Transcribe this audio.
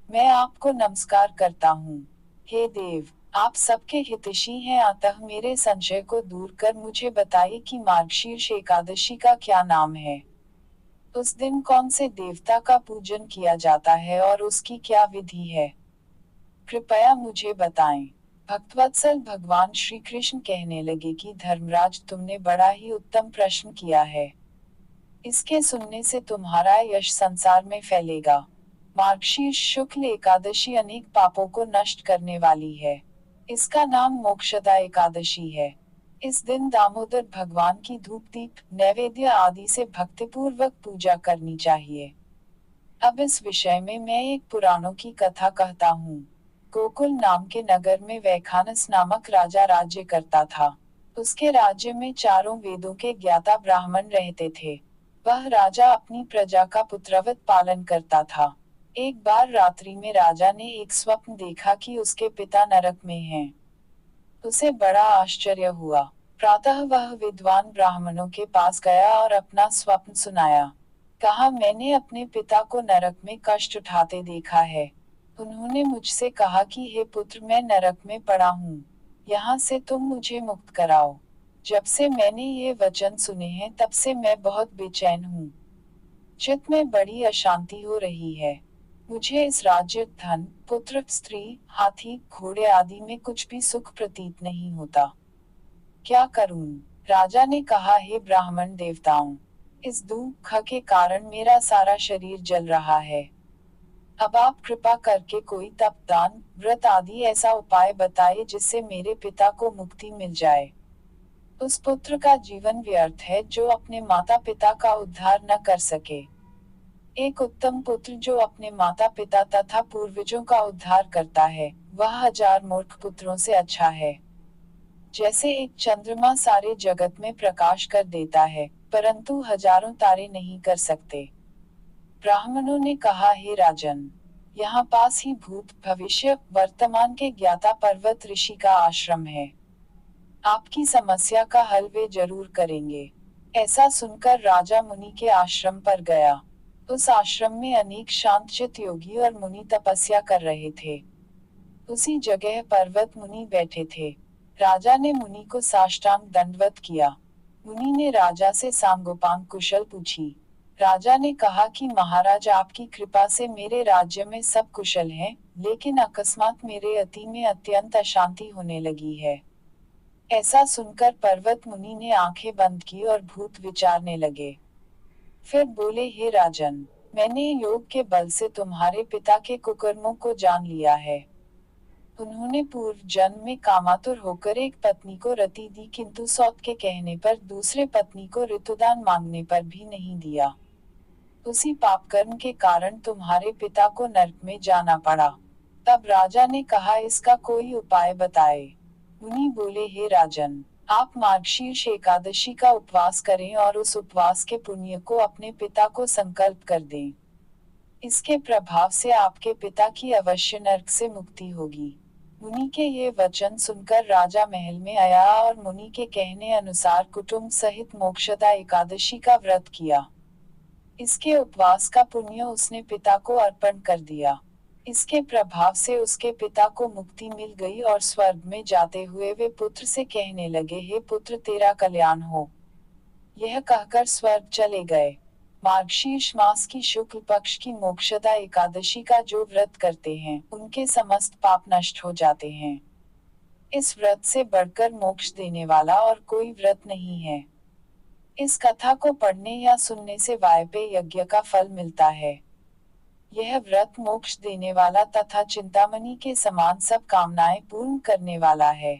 मैं आपको नमस्कार करता हूँ। हे देव, आप सबके हितैषी हैं, अतः मेरे संशय को दूर कर मुझे बताइए कि मार्गशीर्ष एकादशी का क्या नाम है। उस दिन कौन से देवता का पूजन किया जाता है और उसकी क्या विधि है? कृपया मुझे बताएं। भक्तवत्सल भगवान श्री कृष्ण कहने लगे कि धर्मराज, तुमने बड़ा ही उत्तम प्रश्न किया है। इसके सुनने से तुम्हारा यश संसार में फैलेगा। मार्गशीर्ष शुक्ल एकादशी अनेक पापों को नष्ट करने वाली है। इसका नाम मोक्षदा एकादशी है। इस दिन दामोदर भगवान की धूप दीप नैवेद्य आदि से भक्तिपूर्वक पूजा करनी चाहिए। अब इस विषय में मैं एक पुराणों की कथा कहता हूँ। गोकुल नाम के नगर में वैखानस नामक राजा राज्य करता था। उसके राज्य में चारों वेदों के ज्ञाता ब्राह्मण रहते थे। वह राजा अपनी प्रजा का पुत्रवत पालन करता था। एक बार रात्रि में राजा ने एक स्वप्न देखा कि उसके पिता नरक में हैं। उसे बड़ा आश्चर्य हुआ। प्रातः वह विद्वान ब्राह्मणों के पास गया और अपना स्वप्न सुनाया। कहा, मैंने अपने पिता को नरक में कष्ट उठाते देखा है। उन्होंने मुझसे कहा कि हे पुत्र, मैं नरक में पड़ा हूँ, यहाँ से तुम मुझे मुक्त कराओ। जब से मैंने ये वचन सुने हैं तब से मैं बहुत बेचैन हूँ। चित्त में बड़ी अशांति हो रही है। मुझे इस राज्य, धन, पुत्र, स्त्री, हाथी, घोड़े आदि में कुछ भी सुख प्रतीत नहीं होता। क्या करूं? राजा ने कहा, हे ब्राह्मण देवताओं, इस दुख के कारण मेरा सारा शरीर जल रहा है। अब आप कृपा करके कोई तप, दान, व्रत आदि ऐसा उपाय बताइए जिससे मेरे पिता को मुक्ति मिल जाए। उस पुत्र का जीवन व्यर्थ है जो अपने माता पिता का उद्धार न कर सके। एक उत्तम पुत्र जो अपने माता पिता तथा पूर्वजों का उद्धार करता है, वह 1000 मूर्ख पुत्रों से अच्छा है। जैसे एक चंद्रमा सारे जगत में प्रकाश कर देता है, परंतु हजारों तारे नहीं कर सकते। ब्राह्मणों ने कहा, हे राजन, यहाँ पास ही भूत, भविष्य, वर्तमान के ज्ञाता पर्वत ऋषि का आश्रम है। आपकी समस्या का हल वे जरूर करेंगे। ऐसा सुनकर राजा मुनि के आश्रम पर गया। उस आश्रम में अनेक शांतचित्त योगी और मुनि तपस्या कर रहे थे। उसी जगह पर्वत मुनि बैठे थे। राजा ने मुनि को साष्टांग दंडवत किया। मुनि ने राजा से सांगोपांग कुशल पूछी। राजा ने कहा कि महाराज, आपकी कृपा से मेरे राज्य में सब कुशल हैं, लेकिन अकस्मात मेरे अति में अत्यंत अशांति होने लगी है। ऐसा सुनकर पर्वत मुनि ने आंखें बंद की और भूत विचारने लगे। फिर बोले, हे राजन, मैंने योग के बल से तुम्हारे पिता के कुकर्मों को जान लिया है। उन्होंने पूर्व जन्म में कामातुर होकर एक पत्नी को रति दी, किंतु सौत के कहने पर दूसरे पत्नी को ऋतुदान मांगने पर भी नहीं दिया। उसी पाप कर्म के कारण तुम्हारे पिता को नरक में जाना पड़ा। तब राजा ने कहा, इसका कोई उपाय बताए। मुनि बोले, हे राजन, आप मार्गशीर्ष एकादशी का उपवास करें और उस उपवास के पुण्य को अपने पिता को संकल्प कर दें। इसके प्रभाव से आपके पिता की अवश्य नरक से मुक्ति होगी। मुनि के ये वचन सुनकर राजा महल में आया और मुनि के कहने अनुसार कुटुंब सहित मोक्षदा एकादशी का व्रत किया। इसके उपवास का पुण्य उसने पिता को अर्पण कर दिया। इसके प्रभाव से उसके पिता को मुक्ति मिल गई और स्वर्ग में जाते हुए वे पुत्र से कहने लगे, हे पुत्र, तेरा कल्याण हो। यह कहकर स्वर्ग चले गए। मार्गशीर्ष मास की शुक्ल पक्ष की मोक्षदा एकादशी का जो व्रत करते हैं, उनके समस्त पाप नष्ट हो जाते हैं। इस व्रत से बढ़कर मोक्ष देने वाला और कोई व्रत नहीं है। इस कथा को पढ़ने या सुनने से वायपेय यज्ञ का फल मिलता है। यह व्रत मोक्ष देने वाला तथा चिंतामणि के समान सब कामनाएं पूर्ण करने वाला है।